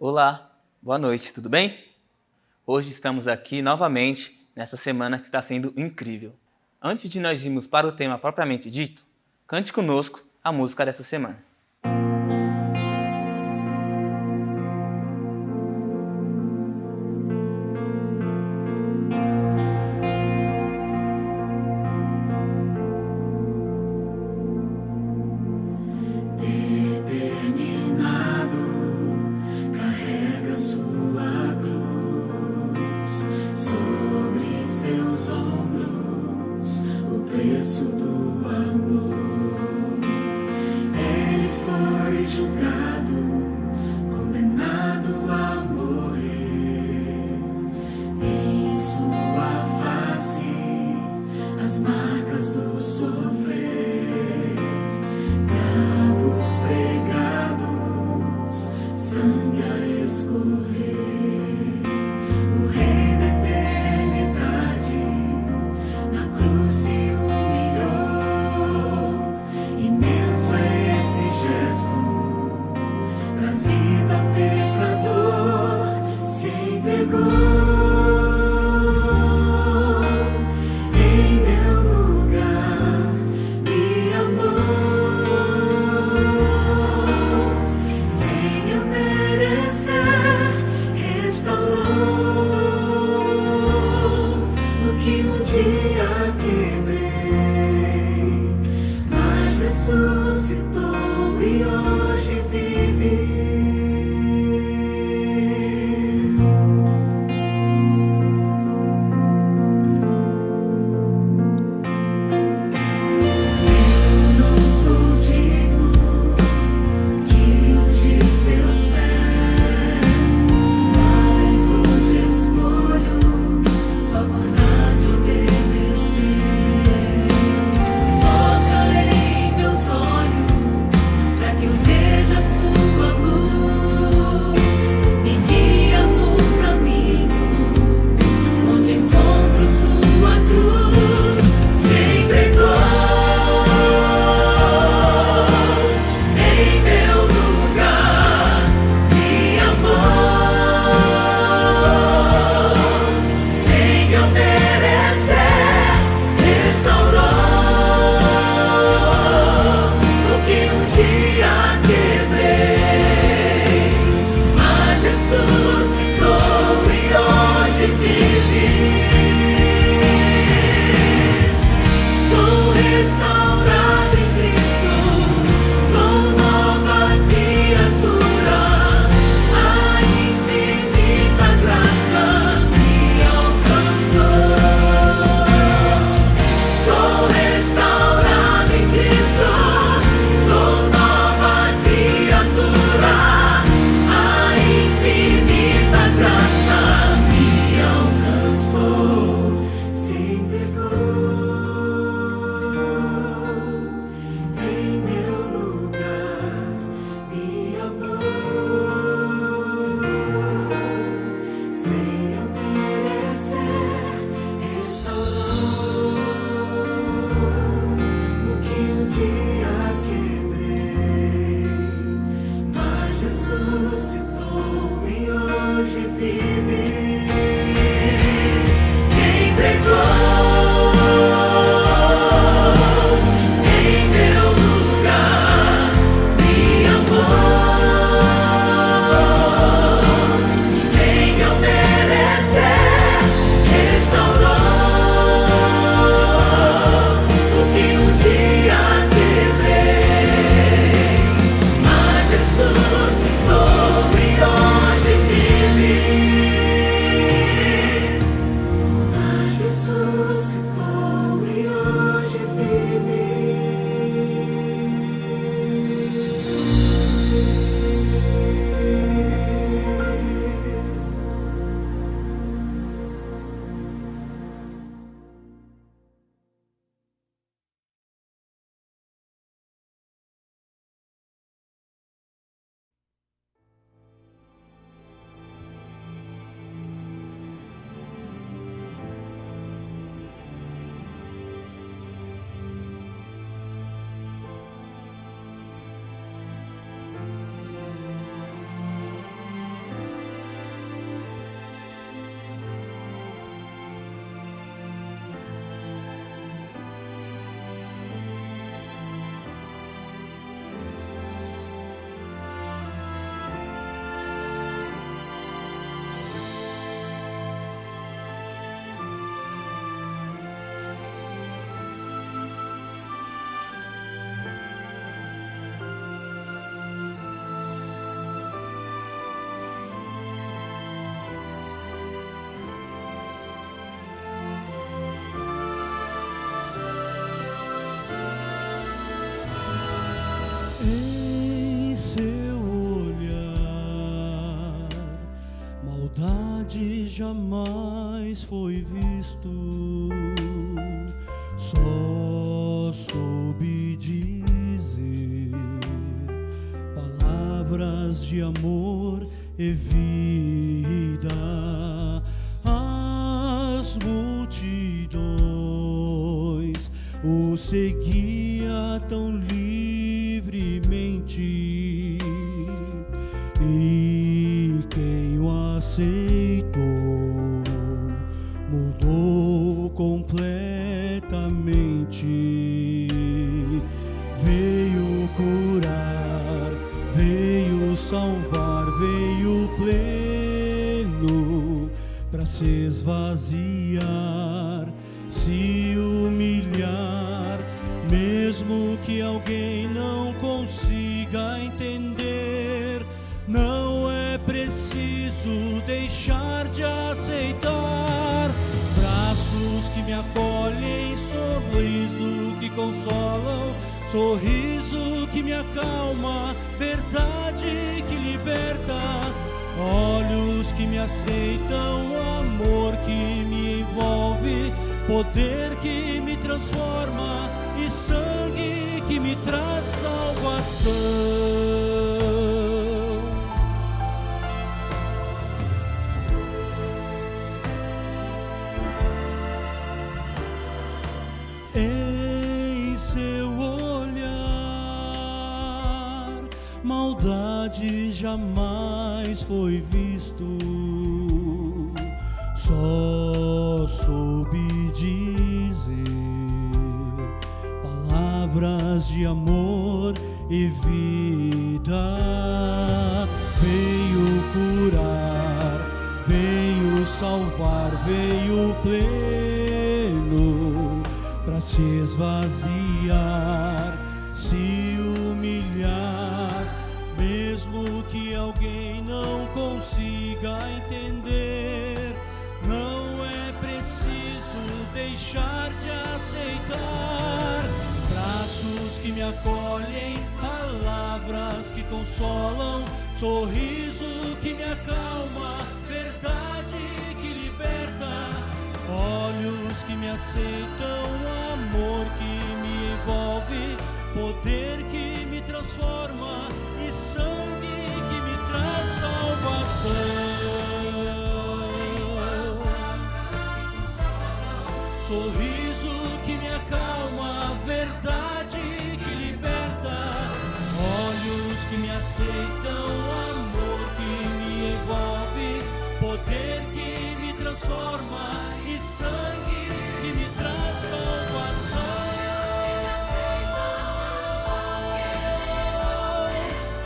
Olá, boa noite, tudo bem? Hoje estamos aqui novamente nessa semana que está sendo incrível. Antes de nós irmos para o tema propriamente dito, cante conosco a música dessa semana. Seus ombros, o preço do amor. Ele foi julgado, condenado a morrer. Em sua face, as marcas do sofrer. Cravos pregados, sangue a escorrer. O Rei da eternidade na cruz se humilhou. Imenso é esse gesto, trazido a pecador, se entregou. Em meu lugar me amou. Sem eu merecer, restaurou o que um dia quebrei, mas ressuscitou e hoje vive. Eu não sou digno de ungir seus pés, mas hoje escolho sua vontade obedecer. Toca em meus olhos, para que eu veja sua luz. Me guia no caminho, onde encontro sua cruz. Se entregou em meu lugar, me amou. Sem eu merecer, restaurou o que um dia quebrei, mas ressuscitou e hoje vive. Sou restaurado em Cristo, sou nova criatura. A infinita graça me alcançou. Sou restaurado em Cristo, sou nova criatura. A infinita graça me alcançou. Se entregou em meu lugar, me amou. Sem eu merecer, restaurou o que um dia quebrei, mas ressuscitou e hoje vive. Se entregou em meu lugar, me amou. Sem eu merecer, restaurou o que um dia quebrei, mas ressuscitou e hoje vive. maldade jamais foi visto, só soube dizer palavras de amor e vida. As multidões o seguia tão livremente, e quem o aceitou mudou completamente. Veio curar, veio salvar, veio pleno para se esvaziar, se humilhar, mesmo que alguém não consiga entender. Não é preciso deixar de aceitar. Braços que me acolhem, sorriso que consolam, sorriso que me acalma, verdade que liberta. Olhos que me aceitam, amor que me envolve, poder que me transforma e sangue que me traz salvação. Em seu olhar, maldade jamais foi visto, só soube dizer palavras de amor e vida. Veio curar, veio salvar, veio pleno para se esvaziar, se humilhar, mesmo que alguém não consiga entender. Não é preciso deixar de aceitar. Braços que me acolhem, palavras que consolam, sorriso que me acalma, verdade que liberta. Olhos que me aceitam, amor que me envolve, poder que me transforma e sangue que me traz salvação. Sorriso que me acalma, verdade que liberta. Olhos que me aceitam, amor que me envolve, poder que me transforma e sangue que me traz salvação.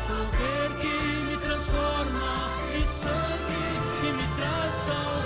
Poder que me transforma e sangue que me traz salvação.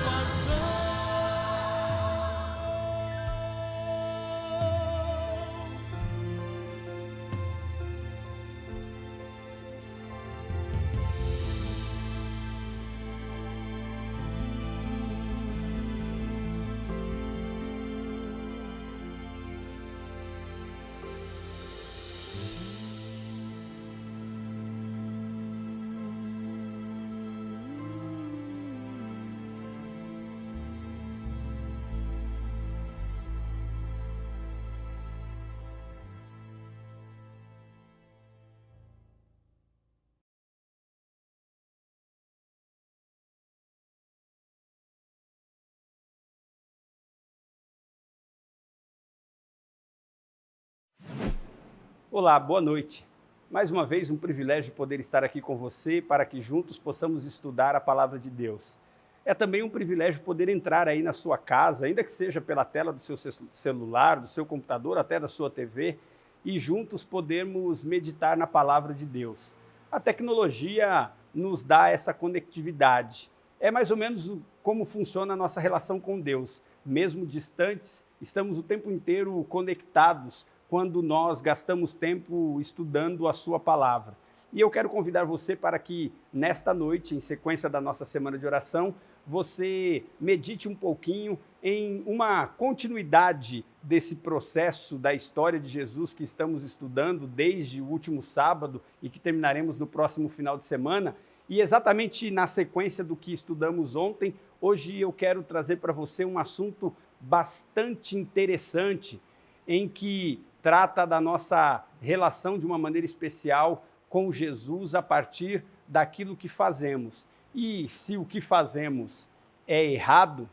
Olá, boa noite. Mais uma vez, um privilégio poder estar aqui com você para que juntos possamos estudar a Palavra de Deus. É também um privilégio poder entrar aí na sua casa, ainda que seja pela tela do seu celular, do seu computador, até da sua TV, e juntos podermos meditar na Palavra de Deus. A tecnologia nos dá essa conectividade. É mais ou menos como funciona a nossa relação com Deus. Mesmo distantes, estamos o tempo inteiro conectados quando nós gastamos tempo estudando a sua palavra. E eu quero convidar você para que, nesta noite, em sequência da nossa semana de oração, você medite um pouquinho em uma continuidade desse processo da história de Jesus que estamos estudando desde o último sábado e que terminaremos no próximo final de semana, E exatamente na sequência do que estudamos ontem, hoje eu quero trazer para você um assunto bastante interessante, em que trata da nossa relação de uma maneira especial com Jesus a partir daquilo que fazemos. E se o que fazemos é errado,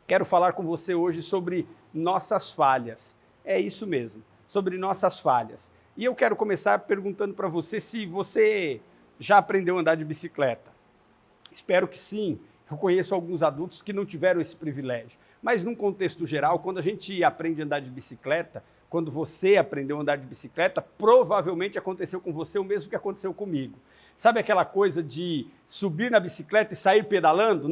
quero falar com você hoje sobre nossas falhas. É isso mesmo, sobre nossas falhas. E eu quero começar perguntando para você se você já aprendeu a andar de bicicleta. Espero que sim. Eu conheço alguns adultos que não tiveram esse privilégio. Mas, num contexto geral, quando a gente aprende a andar de bicicleta, quando você aprendeu a andar de bicicleta, provavelmente aconteceu com você o mesmo que aconteceu comigo. Sabe aquela coisa de subir na bicicleta e sair pedalando?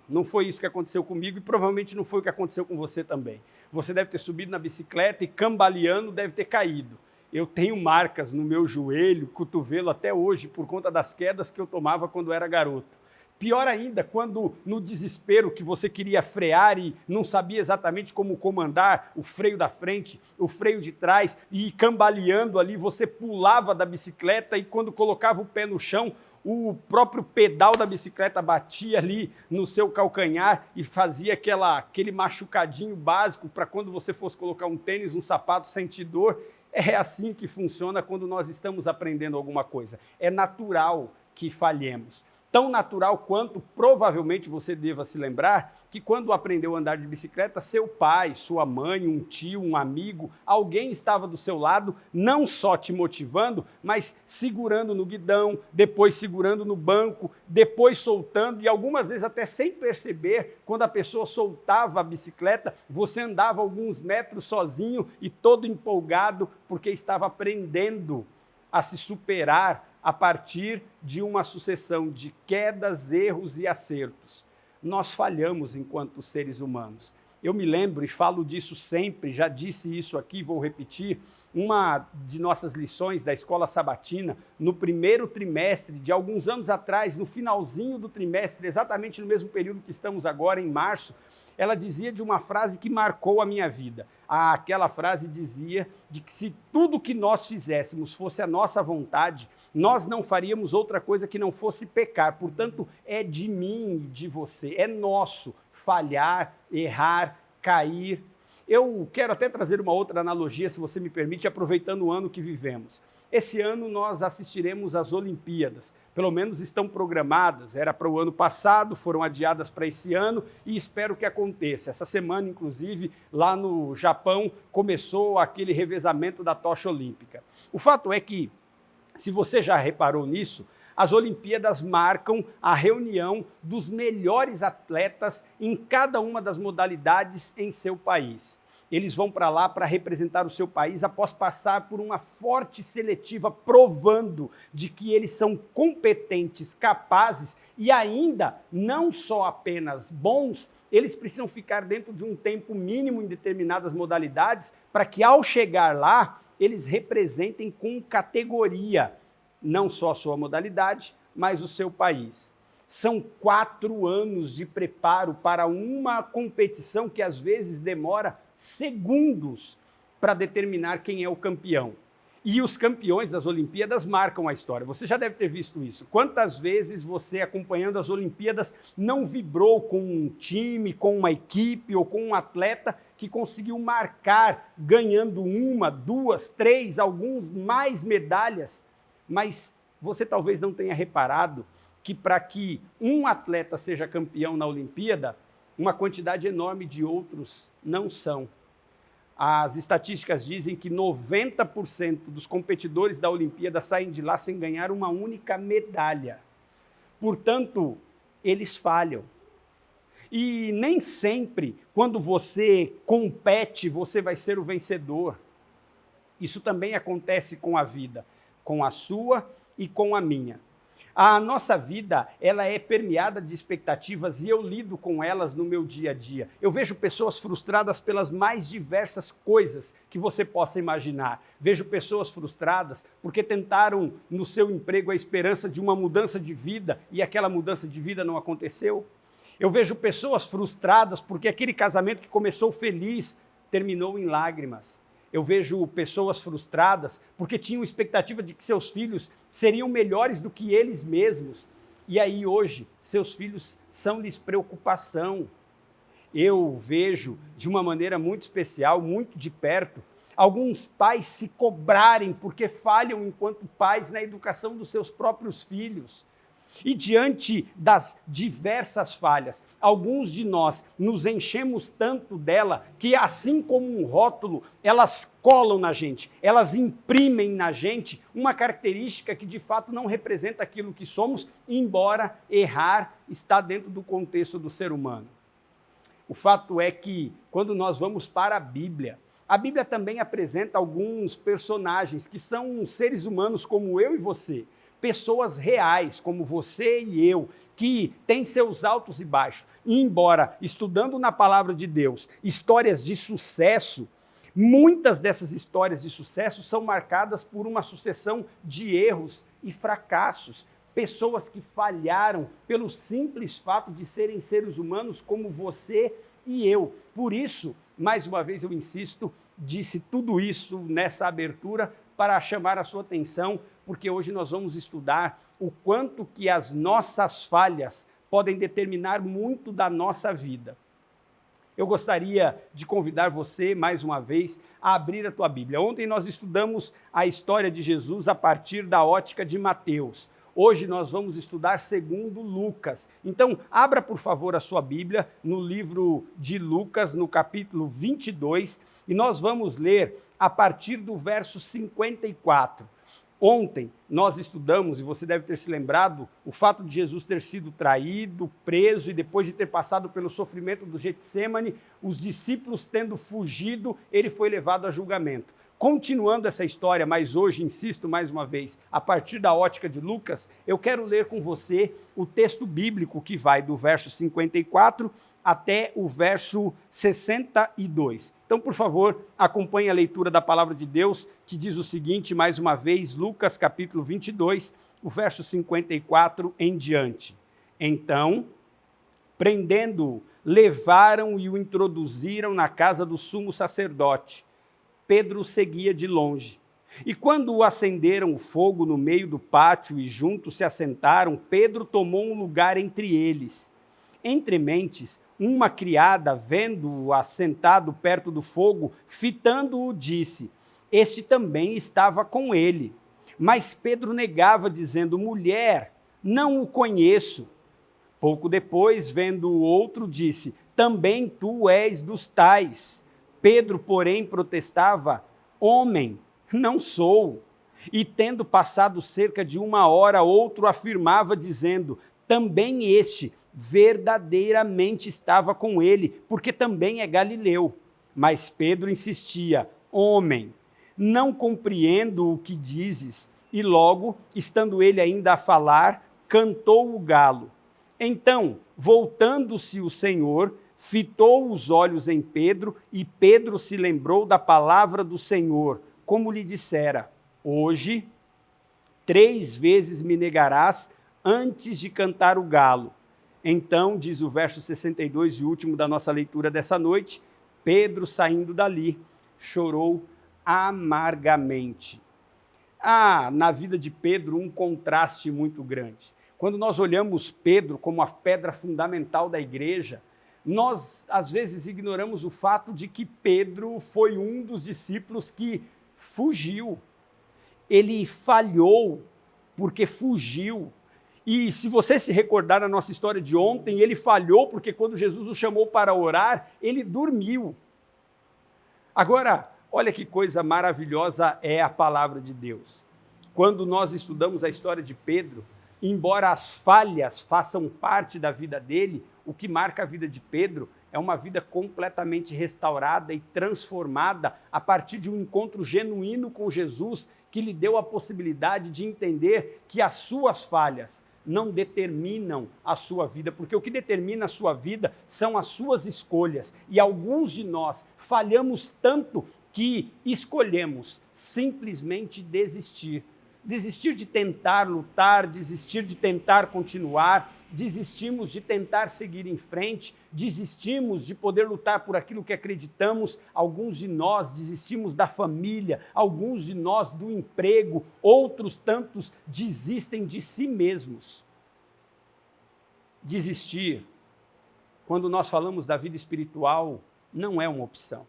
Não foi isso que aconteceu comigo e provavelmente não foi o que aconteceu com você também. Você deve ter subido na bicicleta e cambaleando deve ter caído. Eu tenho marcas no meu joelho, cotovelo até hoje por conta das quedas que eu tomava quando era garoto. Pior ainda, quando no desespero que você queria frear e não sabia exatamente como comandar o freio da frente, o freio de trás, e cambaleando ali, você pulava da bicicleta e quando colocava o pé no chão, o próprio pedal da bicicleta batia ali no seu calcanhar e fazia aquele machucadinho básico para quando você fosse colocar um tênis, um sapato, sentir dor. É assim que funciona quando nós estamos aprendendo alguma coisa. É natural que falhemos. Tão natural quanto, provavelmente você deva se lembrar, que quando aprendeu a andar de bicicleta, seu pai, sua mãe, um tio, um amigo, alguém estava do seu lado, não só te motivando, mas segurando no guidão, depois segurando no banco, depois soltando, e algumas vezes até sem perceber, quando a pessoa soltava a bicicleta, você andava alguns metros sozinho e todo empolgado, porque estava aprendendo a se superar a partir de uma sucessão de quedas, erros e acertos. Nós falhamos enquanto seres humanos. Eu me lembro e falo disso sempre, já disse isso aqui, vou repetir, uma de nossas lições da escola sabatina, no primeiro trimestre de alguns anos atrás, no finalzinho do trimestre, exatamente no mesmo período que estamos agora, em março, ela dizia de uma frase que marcou a minha vida. Aquela frase dizia de que se tudo que nós fizéssemos fosse a nossa vontade, nós não faríamos outra coisa que não fosse pecar. Portanto, é de mim e de você, é nosso falhar, errar, cair. Eu quero até trazer uma outra analogia, se você me permite, aproveitando o ano que vivemos. Esse ano nós assistiremos às Olimpíadas, pelo menos estão programadas, era para o ano passado, foram adiadas para esse ano e espero que aconteça. Essa semana, inclusive, lá no Japão, começou aquele revezamento da tocha olímpica. O fato é que, se você já reparou nisso, as Olimpíadas marcam a reunião dos melhores atletas em cada uma das modalidades em seu país. Eles vão para lá para representar o seu país após passar por uma forte seletiva, provando de que eles são competentes, capazes e ainda não só apenas bons, eles precisam ficar dentro de um tempo mínimo em determinadas modalidades para que ao chegar lá, eles representem com categoria não só a sua modalidade, mas o seu país. São 4 anos de preparo para uma competição que às vezes demora segundos para determinar quem é o campeão. E os campeões das Olimpíadas marcam a história. Você já deve ter visto isso. Quantas vezes você, acompanhando as Olimpíadas, não vibrou com um time, com uma equipe ou com um atleta que conseguiu marcar, ganhando 1, 2, 3, alguns mais medalhas? Mas você talvez não tenha reparado que para que um atleta seja campeão na Olimpíada, uma quantidade enorme de outros não são. As estatísticas dizem que 90% dos competidores da Olimpíada saem de lá sem ganhar uma única medalha. Portanto, eles falham. E nem sempre, quando você compete, você vai ser o vencedor. Isso também acontece com a vida, com a sua e com a minha. A nossa vida, ela é permeada de expectativas e eu lido com elas no meu dia a dia. Eu vejo pessoas frustradas pelas mais diversas coisas que você possa imaginar. Vejo pessoas frustradas porque tentaram no seu emprego a esperança de uma mudança de vida e aquela mudança de vida não aconteceu. Eu vejo pessoas frustradas porque aquele casamento que começou feliz terminou em lágrimas. Eu vejo pessoas frustradas porque tinham expectativa de que seus filhos seriam melhores do que eles mesmos. E aí hoje, seus filhos são-lhes preocupação. Eu vejo de uma maneira muito especial, muito de perto, alguns pais se cobrarem porque falham enquanto pais na educação dos seus próprios filhos. E diante das diversas falhas, alguns de nós nos enchemos tanto dela que, assim como um rótulo, elas colam na gente, elas imprimem na gente uma característica que de fato não representa aquilo que somos, embora errar está dentro do contexto do ser humano. O fato é que, quando nós vamos para a Bíblia também apresenta alguns personagens que são seres humanos como eu e você, pessoas reais como você e eu, que têm seus altos e baixos. E embora, estudando na palavra de Deus, histórias de sucesso, muitas dessas histórias de sucesso são marcadas por uma sucessão de erros e fracassos. Pessoas que falharam pelo simples fato de serem seres humanos como você e eu. Por isso, mais uma vez eu insisto, disse tudo isso nessa abertura para chamar a sua atenção, porque hoje nós vamos estudar o quanto que as nossas falhas podem determinar muito da nossa vida. Eu gostaria de convidar você, mais uma vez, a abrir a tua Bíblia. Ontem nós estudamos a história de Jesus a partir da ótica de Mateus. Hoje nós vamos estudar segundo Lucas. Então, abra, por favor, a sua Bíblia no livro de Lucas, no capítulo 22, e nós vamos ler a partir do verso 54. Ontem nós estudamos, e você deve ter se lembrado, o fato de Jesus ter sido traído, preso, e depois de ter passado pelo sofrimento do Getsêmani, os discípulos tendo fugido, ele foi levado a julgamento. Continuando essa história, mas hoje, insisto mais uma vez, a partir da ótica de Lucas, eu quero ler com você o texto bíblico que vai do verso 54 até o verso 62. Então, por favor, acompanhe a leitura da palavra de Deus, que diz o seguinte, mais uma vez, Lucas capítulo 22, o verso 54 em diante. Então, prendendo-o, levaram e o introduziram na casa do sumo sacerdote. Pedro seguia de longe. E quando o acenderam o fogo no meio do pátio e juntos se assentaram, Pedro tomou um lugar entre eles. Entre mentes, uma criada, vendo-o assentado perto do fogo, fitando-o, disse: este também estava com ele. Mas Pedro negava, dizendo: mulher, não o conheço. Pouco depois, vendo o outro, disse: também tu és dos tais. Pedro, porém, protestava: homem, não sou. E tendo passado cerca de 1 hora, outro afirmava, dizendo: também este verdadeiramente estava com ele, porque também é galileu. Mas Pedro insistia: homem, não compreendo o que dizes. E logo, estando ele ainda a falar, cantou o galo. Então, voltando-se o Senhor, fitou os olhos em Pedro, e Pedro se lembrou da palavra do Senhor, como lhe dissera: hoje 3 vezes me negarás antes de cantar o galo. Então, diz o verso 62 e último da nossa leitura dessa noite, Pedro, saindo dali, chorou amargamente. Há na vida de Pedro um contraste muito grande. Quando nós olhamos Pedro como a pedra fundamental da igreja, nós, às vezes, ignoramos o fato de que Pedro foi um dos discípulos que fugiu. Ele falhou porque fugiu. E se você se recordar da nossa história de ontem, ele falhou porque quando Jesus o chamou para orar, ele dormiu. Agora, olha que coisa maravilhosa é a palavra de Deus. Quando nós estudamos a história de Pedro, embora as falhas façam parte da vida dele, o que marca a vida de Pedro é uma vida completamente restaurada e transformada a partir de um encontro genuíno com Jesus, que lhe deu a possibilidade de entender que as suas falhas não determinam a sua vida, porque o que determina a sua vida são as suas escolhas. E alguns de nós falhamos tanto que escolhemos simplesmente desistir. Desistir de tentar lutar, desistir de tentar continuar, desistimos de tentar seguir em frente, desistimos de poder lutar por aquilo que acreditamos, alguns de nós desistimos da família, alguns de nós do emprego, outros tantos desistem de si mesmos. Desistir, quando nós falamos da vida espiritual, não é uma opção.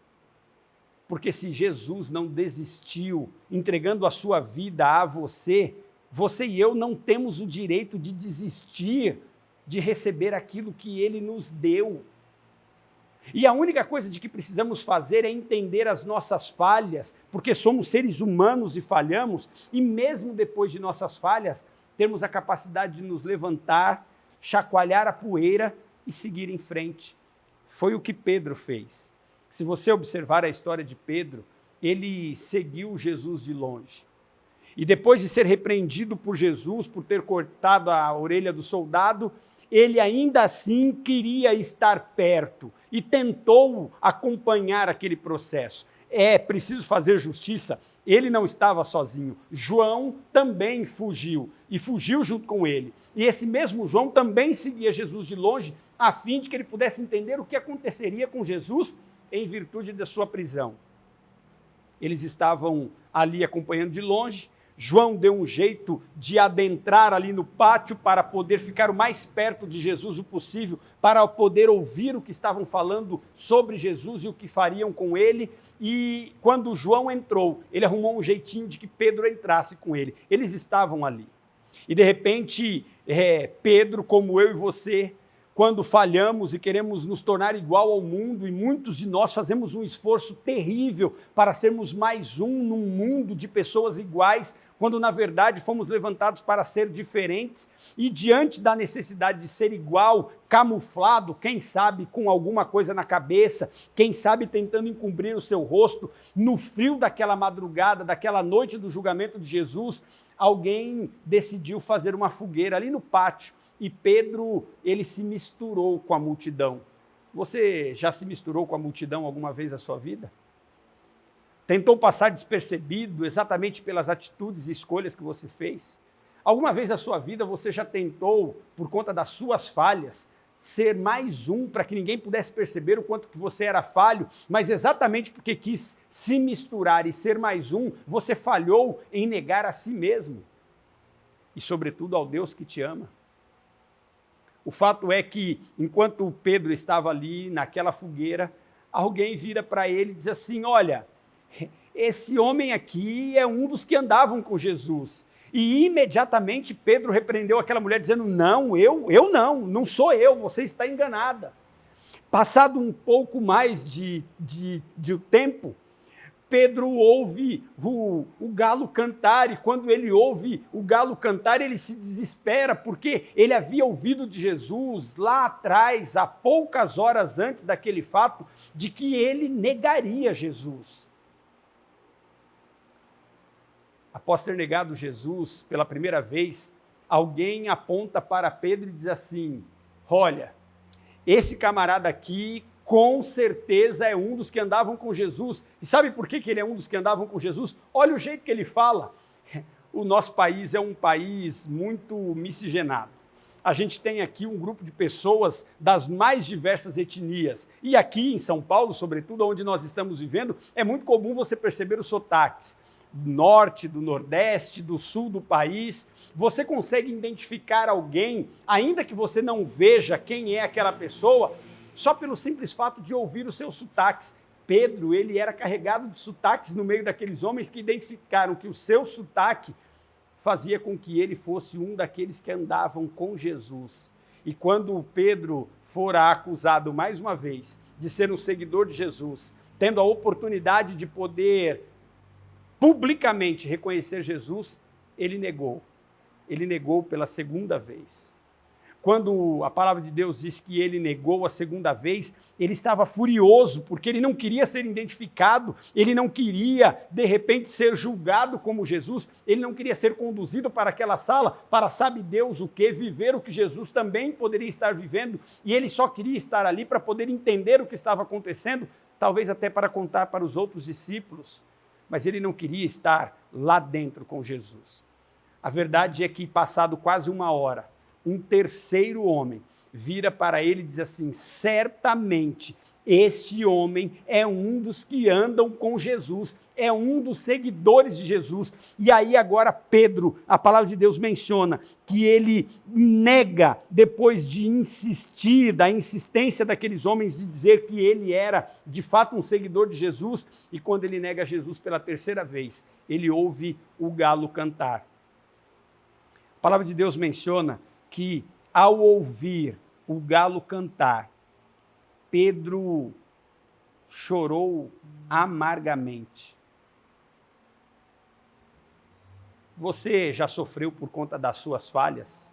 Porque se Jesus não desistiu, entregando a sua vida a você, você e eu não temos o direito de desistir de receber aquilo que Ele nos deu. E a única coisa de que precisamos fazer é entender as nossas falhas, porque somos seres humanos e falhamos, e mesmo depois de nossas falhas, termos a capacidade de nos levantar, chacoalhar a poeira e seguir em frente. Foi o que Pedro fez. Se você observar a história de Pedro, ele seguiu Jesus de longe. E depois de ser repreendido por Jesus, por ter cortado a orelha do soldado, ele ainda assim queria estar perto e tentou acompanhar aquele processo. É preciso fazer justiça, ele não estava sozinho. João também fugiu, e fugiu junto com ele. E esse mesmo João também seguia Jesus de longe, a fim de que ele pudesse entender o que aconteceria com Jesus em virtude da sua prisão. Eles estavam ali acompanhando de longe. João deu um jeito de adentrar ali no pátio para poder ficar o mais perto de Jesus o possível, para poder ouvir o que estavam falando sobre Jesus e o que fariam com ele. E quando João entrou, ele arrumou um jeitinho de que Pedro entrasse com ele. Eles estavam ali. E de repente, Pedro, como eu e você, quando falhamos e queremos nos tornar igual ao mundo, e muitos de nós fazemos um esforço terrível para sermos mais um num mundo de pessoas iguais, quando na verdade fomos levantados para ser diferentes, e diante da necessidade de ser igual, camuflado, quem sabe com alguma coisa na cabeça, quem sabe tentando encobrir o seu rosto, no frio daquela madrugada, daquela noite do julgamento de Jesus, alguém decidiu fazer uma fogueira ali no pátio, e Pedro, ele se misturou com a multidão. Você já se misturou com a multidão alguma vez na sua vida? Tentou passar despercebido exatamente pelas atitudes e escolhas que você fez? Alguma vez na sua vida você já tentou, por conta das suas falhas, ser mais um para que ninguém pudesse perceber o quanto que você era falho, mas exatamente porque quis se misturar e ser mais um, você falhou em negar a si mesmo e, sobretudo, ao Deus que te ama? O fato é que, enquanto Pedro estava ali naquela fogueira, alguém vira para ele e diz assim: olha, esse homem aqui é um dos que andavam com Jesus. E imediatamente Pedro repreendeu aquela mulher dizendo: não, eu não sou eu, você está enganada. Passado um pouco mais de tempo, Pedro ouve o galo cantar, e quando ele ouve o galo cantar, ele se desespera, porque ele havia ouvido de Jesus lá atrás, há poucas horas antes daquele fato, de que ele negaria Jesus. Após ter negado Jesus pela primeira vez, alguém aponta para Pedro e diz assim: olha, esse camarada aqui com certeza é um dos que andavam com Jesus. E sabe por que ele é um dos que andavam com Jesus? Olha o jeito que ele fala. O nosso país é um país muito miscigenado. A gente tem aqui um grupo de pessoas das mais diversas etnias. E aqui em São Paulo, sobretudo, onde nós estamos vivendo, é muito comum você perceber os sotaques. Do norte, do nordeste, do sul do país. Você consegue identificar alguém, ainda que você não veja quem é aquela pessoa, só pelo simples fato de ouvir os seus sotaques. Pedro, ele era carregado de sotaques no meio daqueles homens que identificaram que o seu sotaque fazia com que ele fosse um daqueles que andavam com Jesus. E quando Pedro fora acusado mais uma vez de ser um seguidor de Jesus, tendo a oportunidade de poder publicamente reconhecer Jesus, ele negou. Ele negou pela segunda vez. Quando a palavra de Deus diz que ele negou a segunda vez, ele estava furioso, porque ele não queria ser identificado, ele não queria, de repente, ser julgado como Jesus, ele não queria ser conduzido para aquela sala, para sabe Deus o que, viver o que Jesus também poderia estar vivendo, e ele só queria estar ali para poder entender o que estava acontecendo, talvez até para contar para os outros discípulos, mas ele não queria estar lá dentro com Jesus. A verdade é que, passado quase uma hora, um terceiro homem vira para ele e diz assim: certamente este homem é um dos que andam com Jesus, é um dos seguidores de Jesus. E aí agora Pedro, a palavra de Deus menciona que ele nega, depois de insistir, da insistência daqueles homens de dizer que ele era de fato um seguidor de Jesus, e quando ele nega Jesus pela terceira vez, ele ouve o galo cantar. A palavra de Deus menciona que ao ouvir o galo cantar, Pedro chorou amargamente. Você já sofreu por conta das suas falhas?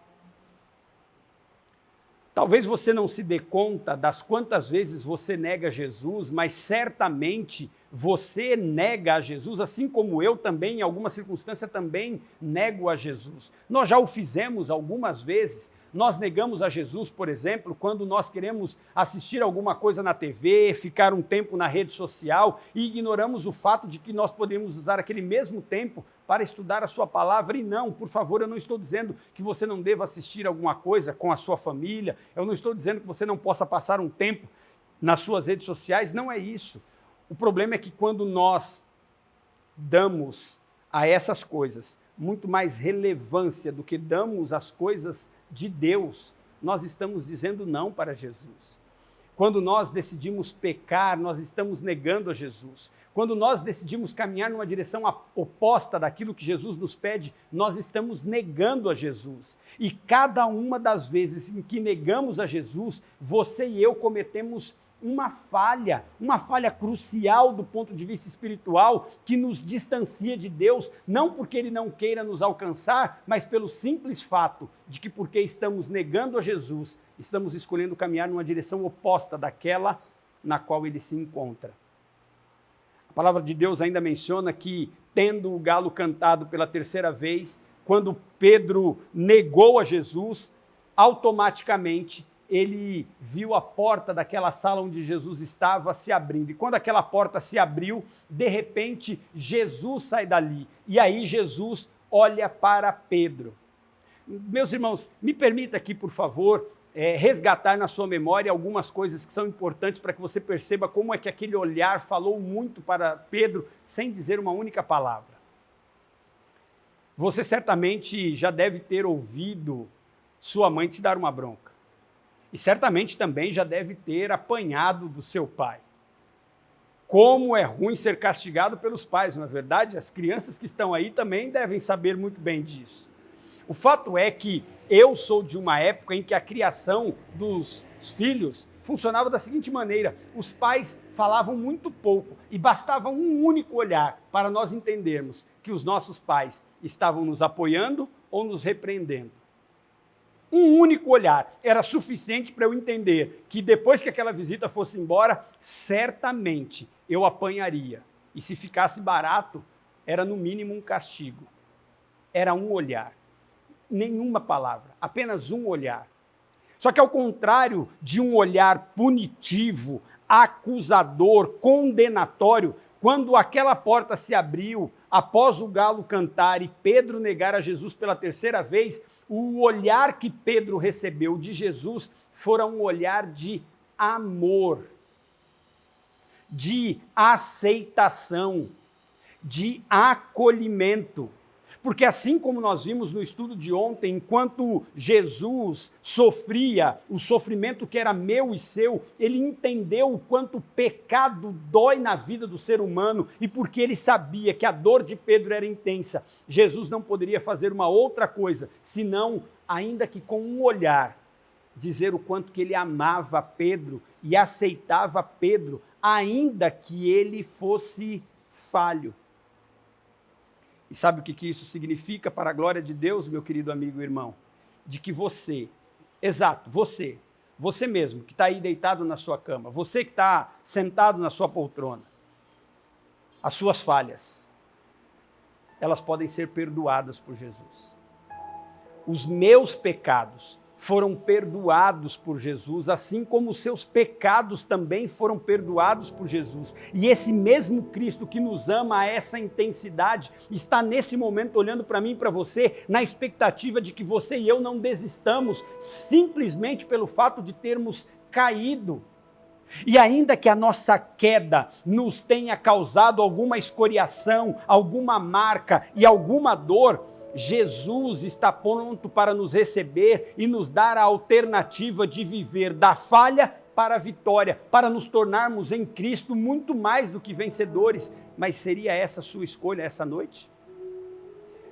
Talvez você não se dê conta das quantas vezes você nega Jesus, mas certamente você nega a Jesus, assim como eu também, em alguma circunstância, também nego a Jesus. Nós já o fizemos algumas vezes. Nós negamos a Jesus, por exemplo, quando nós queremos assistir alguma coisa na TV, ficar um tempo na rede social e ignoramos o fato de que nós podemos usar aquele mesmo tempo para estudar a sua palavra. E não, por favor, eu não estou dizendo que você não deva assistir alguma coisa com a sua família, eu não estou dizendo que você não possa passar um tempo nas suas redes sociais, não é isso. O problema é que quando nós damos a essas coisas muito mais relevância do que damos às coisas de Deus, nós estamos dizendo não para Jesus. Quando nós decidimos pecar, nós estamos negando a Jesus. Quando nós decidimos caminhar numa direção oposta daquilo que Jesus nos pede, nós estamos negando a Jesus. E cada uma das vezes em que negamos a Jesus, você e eu cometemos uma falha crucial do ponto de vista espiritual, que nos distancia de Deus, não porque Ele não queira nos alcançar, mas pelo simples fato de que, porque estamos negando a Jesus, estamos escolhendo caminhar numa direção oposta daquela na qual Ele se encontra. A palavra de Deus ainda menciona que, tendo o galo cantado pela terceira vez, quando Pedro negou a Jesus, automaticamente ele viu a porta daquela sala onde Jesus estava se abrindo. E quando aquela porta se abriu, de repente, Jesus sai dali. E aí Jesus olha para Pedro. Meus irmãos, me permita aqui, por favor, resgatar na sua memória algumas coisas que são importantes para que você perceba como é que aquele olhar falou muito para Pedro, sem dizer uma única palavra. Você certamente já deve ter ouvido sua mãe te dar uma bronca. E certamente também já deve ter apanhado do seu pai. Como é ruim ser castigado pelos pais, não é verdade? As crianças que estão aí também devem saber muito bem disso. O fato é que eu sou de uma época em que a criação dos filhos funcionava da seguinte maneira: os pais falavam muito pouco e bastava um único olhar para nós entendermos que os nossos pais estavam nos apoiando ou nos repreendendo. Um único olhar era suficiente para eu entender que depois que aquela visita fosse embora, certamente eu apanharia. E se ficasse barato, era no mínimo um castigo. Era um olhar. Nenhuma palavra, apenas um olhar. Só que ao contrário de um olhar punitivo, acusador, condenatório, quando aquela porta se abriu, após o galo cantar e Pedro negar a Jesus pela terceira vez, o olhar que Pedro recebeu de Jesus fora um olhar de amor, de aceitação, de acolhimento. Porque assim como nós vimos no estudo de ontem, enquanto Jesus sofria o sofrimento que era meu e seu, ele entendeu o quanto o pecado dói na vida do ser humano, e porque ele sabia que a dor de Pedro era intensa, Jesus não poderia fazer uma outra coisa, senão, ainda que com um olhar, dizer o quanto que ele amava Pedro e aceitava Pedro, ainda que ele fosse falho. E sabe o que isso significa para a glória de Deus, meu querido amigo e irmão? De que você, exato, você mesmo, que está aí deitado na sua cama, você que está sentado na sua poltrona, as suas falhas, elas podem ser perdoadas por Jesus. Os meus pecados foram perdoados por Jesus, assim como os seus pecados também foram perdoados por Jesus. E esse mesmo Cristo que nos ama a essa intensidade, está nesse momento olhando para mim e para você, na expectativa de que você e eu não desistamos, simplesmente pelo fato de termos caído. E ainda que a nossa queda nos tenha causado alguma escoriação, alguma marca e alguma dor, Jesus está pronto para nos receber e nos dar a alternativa de viver da falha para a vitória, para nos tornarmos em Cristo muito mais do que vencedores. Mas seria essa a sua escolha essa noite?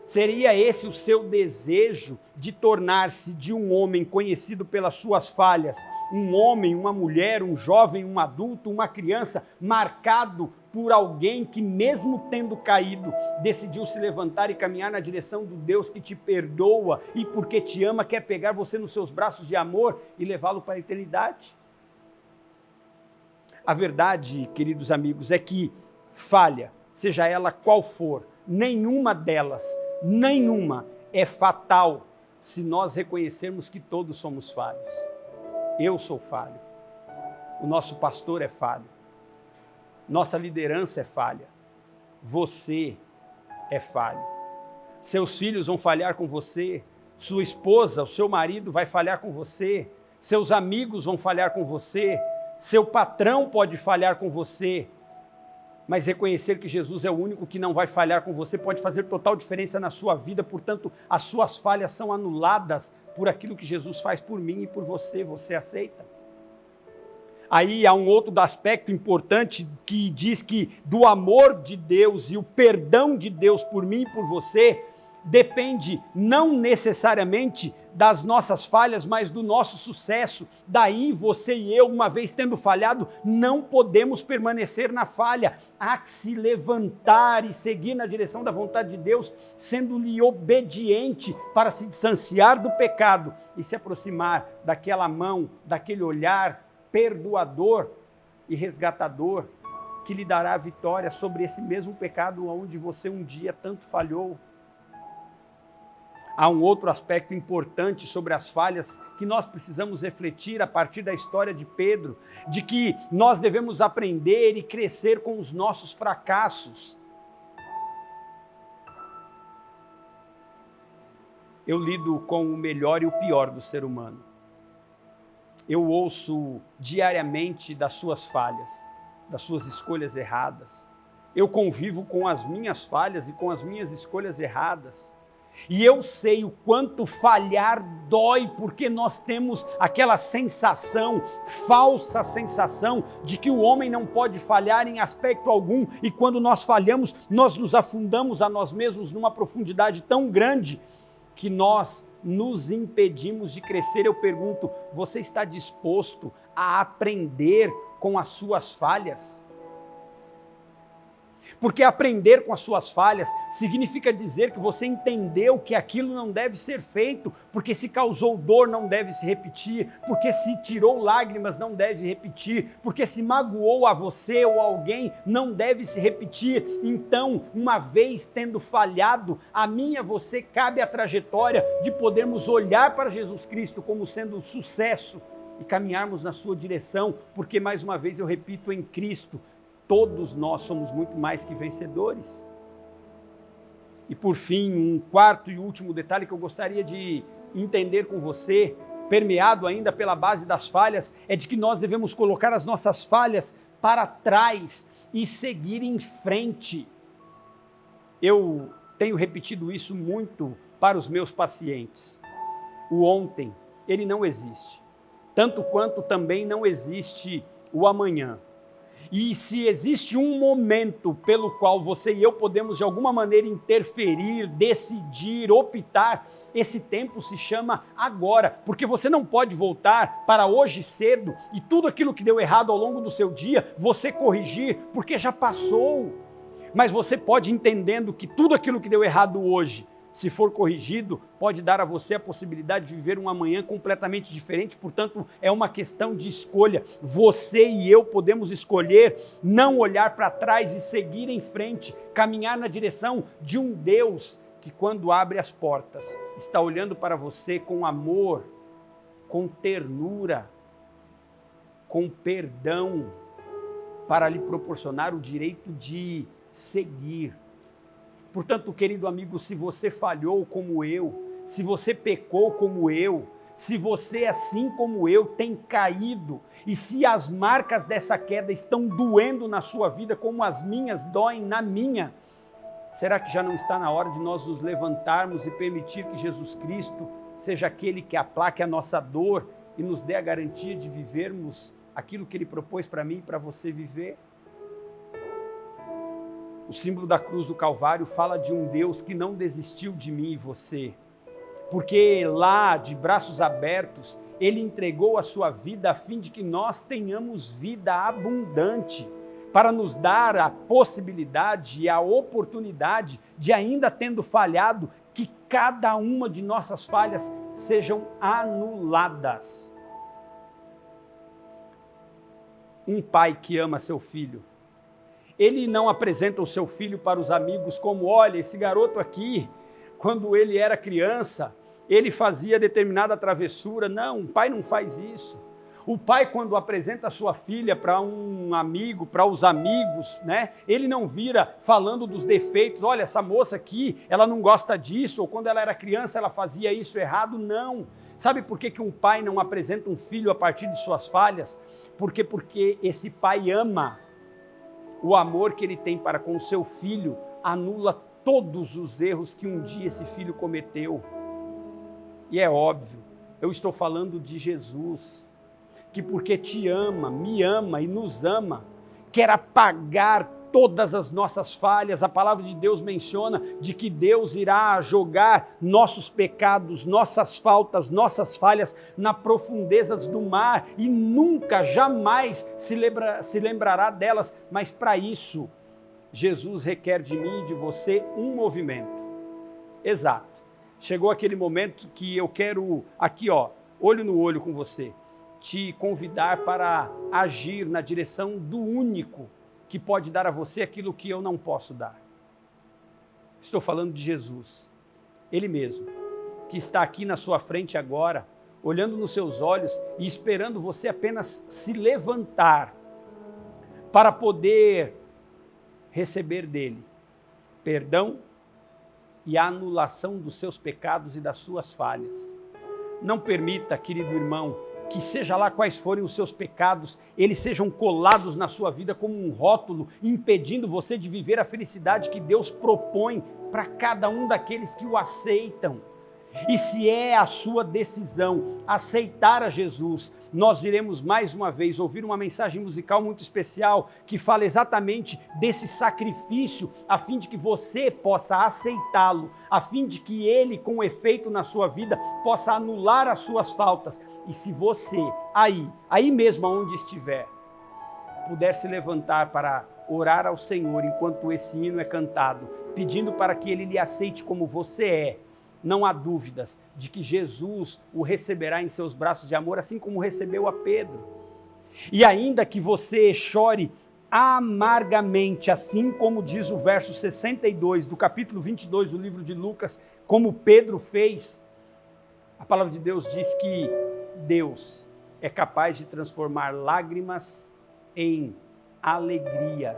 Seria esse o seu desejo de tornar-se de um homem conhecido pelas suas falhas, um homem, uma mulher, um jovem, um adulto, uma criança, marcado por alguém que, mesmo tendo caído, decidiu se levantar e caminhar na direção do Deus que te perdoa e, porque te ama, quer pegar você nos seus braços de amor e levá-lo para a eternidade? A verdade, queridos amigos, é que falha, seja ela qual for, nenhuma delas, nenhuma é fatal se nós reconhecermos que todos somos falhos. Eu sou falho, o nosso pastor é falho, nossa liderança é falha, você é falho. Seus filhos vão falhar com você, sua esposa, o seu marido vai falhar com você, seus amigos vão falhar com você, seu patrão pode falhar com você, mas reconhecer que Jesus é o único que não vai falhar com você pode fazer total diferença na sua vida. Portanto, as suas falhas são anuladas por aquilo que Jesus faz por mim e por você. Você aceita? Aí há um outro aspecto importante que diz que do amor de Deus e o perdão de Deus por mim e por você depende não necessariamente das nossas falhas, mas do nosso sucesso. Daí você e eu, uma vez tendo falhado, não podemos permanecer na falha. Há que se levantar e seguir na direção da vontade de Deus, sendo-lhe obediente para se distanciar do pecado e se aproximar daquela mão, daquele olhar perdoador e resgatador que lhe dará a vitória sobre esse mesmo pecado onde você um dia tanto falhou. Há um outro aspecto importante sobre as falhas que nós precisamos refletir a partir da história de Pedro, de que nós devemos aprender e crescer com os nossos fracassos. Eu lido com o melhor e o pior do ser humano. Eu ouço diariamente das suas falhas, das suas escolhas erradas. Eu convivo com as minhas falhas e com as minhas escolhas erradas. E eu sei o quanto falhar dói, porque nós temos aquela sensação, falsa sensação, de que o homem não pode falhar em aspecto algum, e quando nós falhamos, nós nos afundamos a nós mesmos numa profundidade tão grande, que nós nos impedimos de crescer. Eu pergunto, você está disposto a aprender com as suas falhas? Porque aprender com as suas falhas significa dizer que você entendeu que aquilo não deve ser feito, porque se causou dor não deve se repetir, porque se tirou lágrimas não deve repetir, porque se magoou a você ou alguém não deve se repetir. Então, uma vez tendo falhado, a mim e a você cabe a trajetória de podermos olhar para Jesus Cristo como sendo um sucesso e caminharmos na sua direção, porque mais uma vez eu repito, em Cristo todos nós somos muito mais que vencedores. E por fim, um quarto e último detalhe que eu gostaria de entender com você, permeado ainda pela base das falhas, é de que nós devemos colocar as nossas falhas para trás e seguir em frente. Eu tenho repetido isso muito para os meus pacientes. O ontem, ele não existe, tanto quanto também não existe o amanhã. E se existe um momento pelo qual você e eu podemos de alguma maneira interferir, decidir, optar, esse tempo se chama agora, porque você não pode voltar para hoje cedo e tudo aquilo que deu errado ao longo do seu dia, você corrigir, porque já passou. Mas você pode, entendendo que tudo aquilo que deu errado hoje, se for corrigido, pode dar a você a possibilidade de viver um amanhã completamente diferente. Portanto, é uma questão de escolha. Você e eu podemos escolher não olhar para trás e seguir em frente, caminhar na direção de um Deus que, quando abre as portas, está olhando para você com amor, com ternura, com perdão, para lhe proporcionar o direito de seguir. Portanto, querido amigo, se você falhou como eu, se você pecou como eu, se você, assim como eu, tem caído, e se as marcas dessa queda estão doendo na sua vida, como as minhas doem na minha, será que já não está na hora de nós nos levantarmos e permitir que Jesus Cristo seja aquele que aplaque a nossa dor e nos dê a garantia de vivermos aquilo que Ele propôs para mim e para você viver? O símbolo da cruz do Calvário fala de um Deus que não desistiu de mim e você, porque lá, de braços abertos, Ele entregou a sua vida a fim de que nós tenhamos vida abundante, para nos dar a possibilidade e a oportunidade de, ainda tendo falhado, que cada uma de nossas falhas sejam anuladas. Um pai que ama seu filho, ele não apresenta o seu filho para os amigos como: olha, esse garoto aqui, quando ele era criança, ele fazia determinada travessura. Não, o pai não faz isso. O pai, quando apresenta a sua filha para um amigo, para os amigos, né? Ele não vira falando dos defeitos. Olha, essa moça aqui, ela não gosta disso, ou quando ela era criança, ela fazia isso errado. Não. Sabe por que um pai não apresenta um filho a partir de suas falhas? Porque esse pai ama. O amor que ele tem para com o seu filho anula todos os erros que um dia esse filho cometeu. E é óbvio, eu estou falando de Jesus, que porque te ama, me ama e nos ama, quer apagar todas as nossas falhas. A palavra de Deus menciona de que Deus irá jogar nossos pecados, nossas faltas, nossas falhas na profundezas do mar e nunca, jamais se lembrará delas. Mas para isso, Jesus requer de mim e de você um movimento. Exato. Chegou aquele momento que eu quero, aqui olho no olho com você, te convidar para agir na direção do único que pode dar a você aquilo que eu não posso dar. Estou falando de Jesus, Ele mesmo, que está aqui na sua frente agora, olhando nos seus olhos e esperando você apenas se levantar para poder receber dele perdão e a anulação dos seus pecados e das suas falhas. Não permita, querido irmão, que seja lá quais forem os seus pecados, eles sejam colados na sua vida como um rótulo, impedindo você de viver a felicidade que Deus propõe para cada um daqueles que o aceitam. E se é a sua decisão aceitar a Jesus, nós iremos mais uma vez ouvir uma mensagem musical muito especial que fala exatamente desse sacrifício, a fim de que você possa aceitá-lo, a fim de que ele, com efeito na sua vida, possa anular as suas faltas. E se você, aí mesmo onde estiver, puder se levantar para orar ao Senhor enquanto esse hino é cantado, pedindo para que Ele lhe aceite como você é, não há dúvidas de que Jesus o receberá em seus braços de amor, assim como recebeu a Pedro. E ainda que você chore amargamente, assim como diz o verso 62 do capítulo 22 do livro de Lucas, como Pedro fez, a palavra de Deus diz que Deus é capaz de transformar lágrimas em alegria,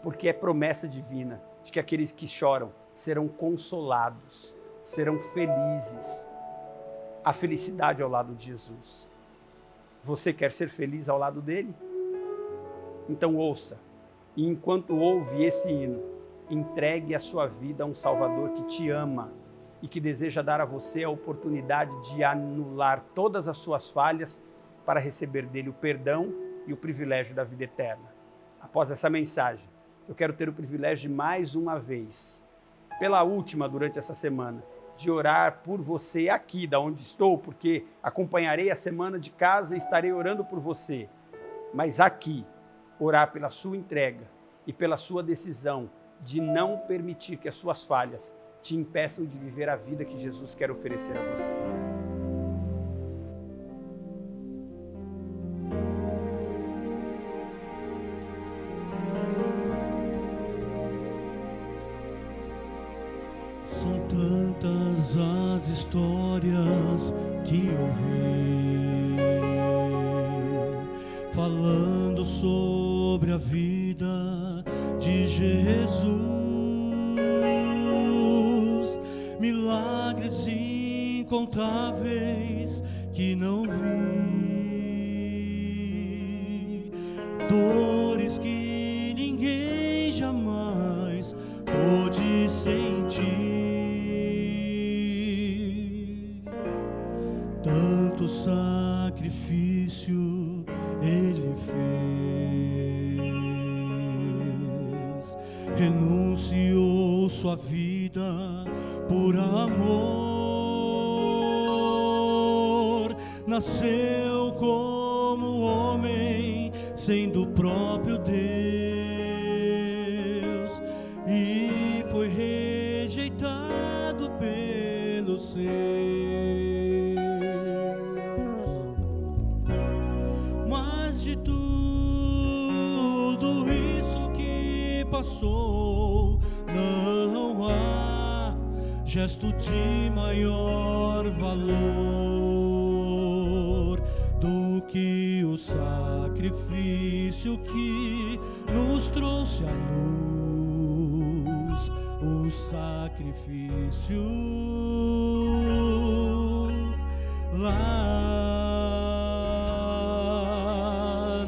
porque é promessa divina de que aqueles que choram serão consolados, serão felizes. A felicidade ao lado de Jesus. Você quer ser feliz ao lado dele? Então ouça, e enquanto ouve esse hino, entregue a sua vida a um Salvador que te ama e que deseja dar a você a oportunidade de anular todas as suas falhas para receber dele o perdão e o privilégio da vida eterna. Após essa mensagem, eu quero ter o privilégio de mais uma vez, pela última durante essa semana, de orar por você aqui, da onde estou, porque acompanharei a semana de casa e estarei orando por você. Mas aqui, orar pela sua entrega e pela sua decisão de não permitir que as suas falhas te impeçam de viver a vida que Jesus quer oferecer a você. São tantas as histórias que ouvi, falando sobre a vida de Jesus, milagres incontáveis que não vi, dores que ninguém jamais pôde sentir. Tanto sacrifício ele fez, renunciou sua vida por amor, nasceu como homem, sendo o próprio Deus, e foi rejeitado pelos seus. Mas de tudo isso que passou, não há gesto de maior valor do que o sacrifício que nos trouxe à luz, o sacrifício lá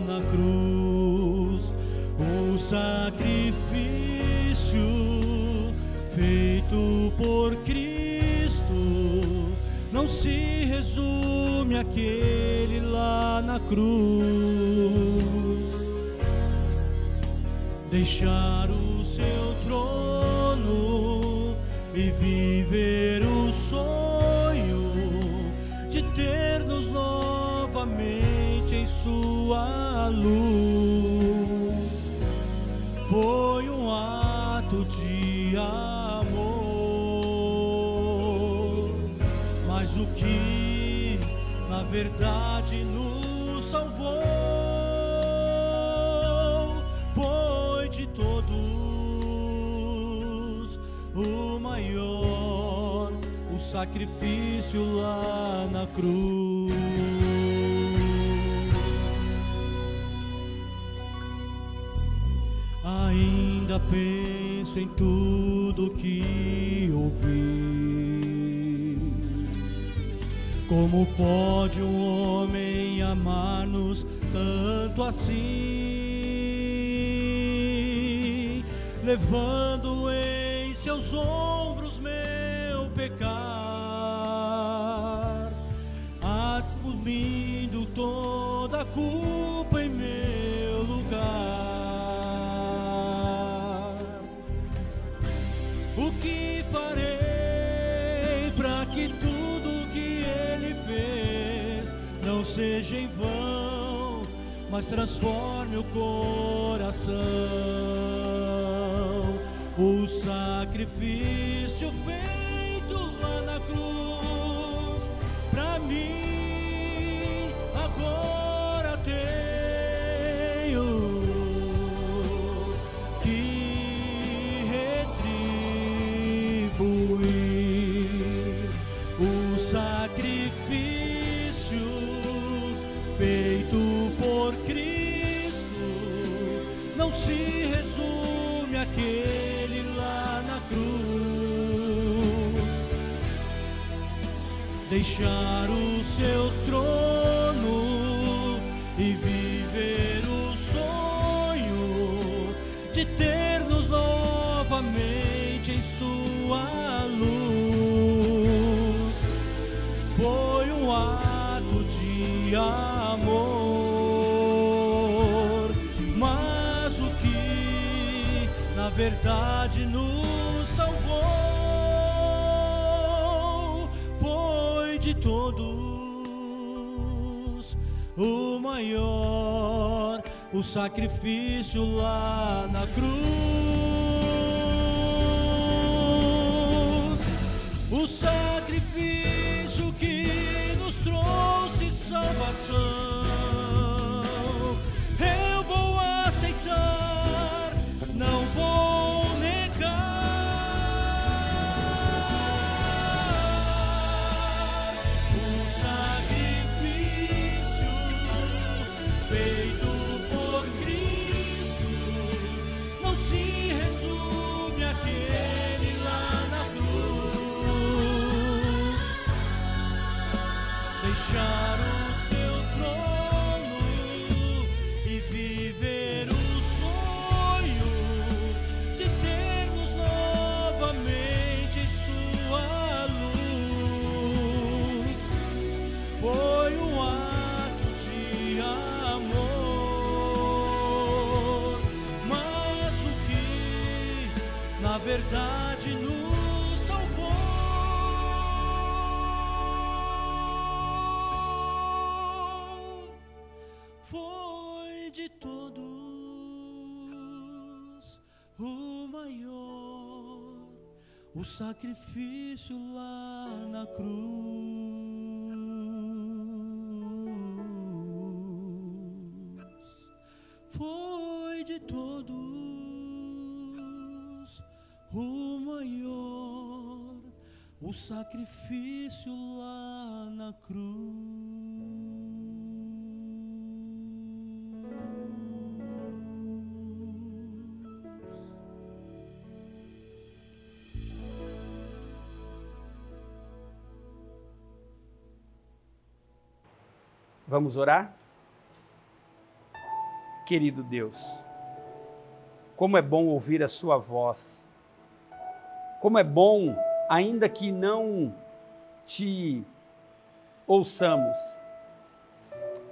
na cruz, o sacrifício feito por Cristo não se resume àquele lá na cruz. Deixar o seu trono e viver o sonho de ter-nos novamente em sua luz foi um ato de amor, mas o que na verdade nos salvou foi de todos o maior, o sacrifício lá na cruz. Ainda penso em tudo que ouvi. Como pode um homem amar-nos tanto assim, levando em seus ombros meu pecar, assumindo toda a culpa em meu lugar. O que farei para que tudo que ele fez não seja em vão, mas transforme o coração? O sacrifício feito lá na cruz, pra mim agora tenho que retribuir. O sacrifício feito por Cristo não se resume àquele lá na cruz. Deixar o seu trono e viver o sonho de ter-nos novamente em sua luz foi um ato de amor, mas o que na verdade nos salvou foi de todos o maior, o sacrifício lá na cruz. O sacrifício que nos trouxe salvação, eu vou aceitar, não vou negar. O sacrifício feito por Cristo não se resume àquele lá na cruz. Deixar verdade nos salvou. Foi de todos o maior, o sacrifício lá na cruz. Foi de todos o maior, o sacrifício lá na cruz. Vamos orar? Querido Deus, como é bom ouvir a sua voz. Como é bom, ainda que não te ouçamos,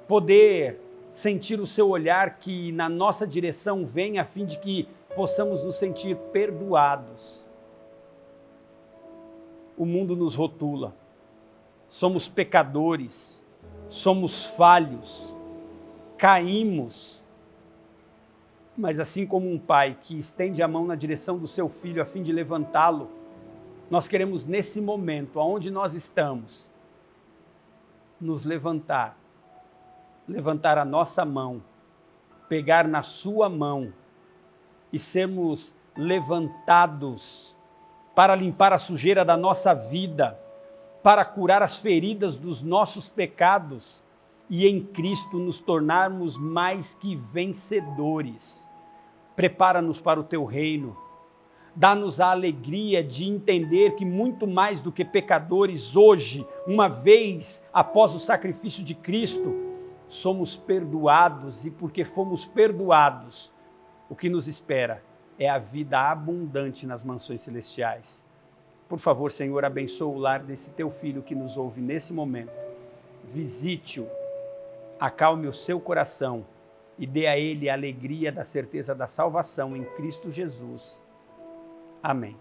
poder sentir o seu olhar que na nossa direção vem a fim de que possamos nos sentir perdoados. O mundo nos rotula, somos pecadores, somos falhos, caímos, mas assim como um pai que estende a mão na direção do seu filho a fim de levantá-lo, nós queremos nesse momento, aonde nós estamos, nos levantar a nossa mão, pegar na sua mão e sermos levantados para limpar a sujeira da nossa vida, para curar as feridas dos nossos pecados e em Cristo nos tornarmos mais que vencedores. Prepara-nos para o teu reino, dá-nos a alegria de entender que muito mais do que pecadores hoje, uma vez após o sacrifício de Cristo, somos perdoados, e porque fomos perdoados, o que nos espera é a vida abundante nas mansões celestiais. Por favor, Senhor, abençoa o lar desse teu filho que nos ouve nesse momento. Visite-o, acalme o seu coração e dê a ele a alegria da certeza da salvação em Cristo Jesus. Amém.